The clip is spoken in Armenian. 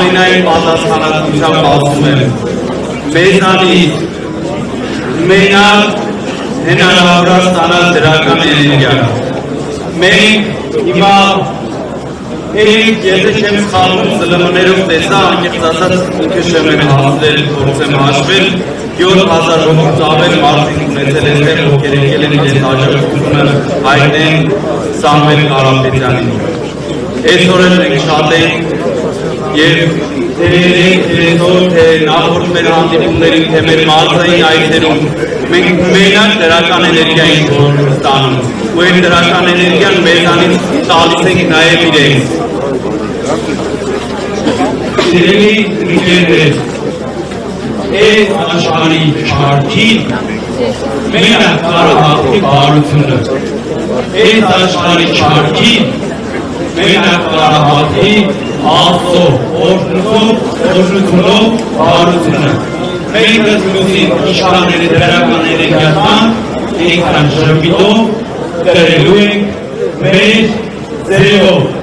ամենայն պատասխանատվությամբ ասում եմ, մեզանից մենակ հնարավոր ստանալ դրական էներգիա։ Մենք հիմա եթե չեմ սխալվում ՍԼՄ-ներով տեսա, անկեղծ ասած ինքը չեմ հասել, փորձեմ հաշվել, 7000 հոգուց ավել մարդիկ ունեցել այստեղ, ովքեր եկել են իրենց աջակցությունը հայտնեն Սամվել Կարապետյանին։ Այսօր էլ մենք շատ ենք եւ թե նախորդ մեր հանդիպումներին, թե մեր մարզային այցերում մենք մենակ դրական էներգիա ենք ստանում ու այդ դրական էներգիան մեզանից տալիս ենք նաեւ իրենց։ Սիրելի ընկերներ, այս աշխարհի չարքին մենակ կարողացի բարությունը, այս աշխարհի չարքին մենակ կարողացի Աստծո օրհնությունով բարությունը։ Մենք զգուշին իշխանների դրական էներգիան ինքան շրջիտով կրելու ենք մեր ձևով։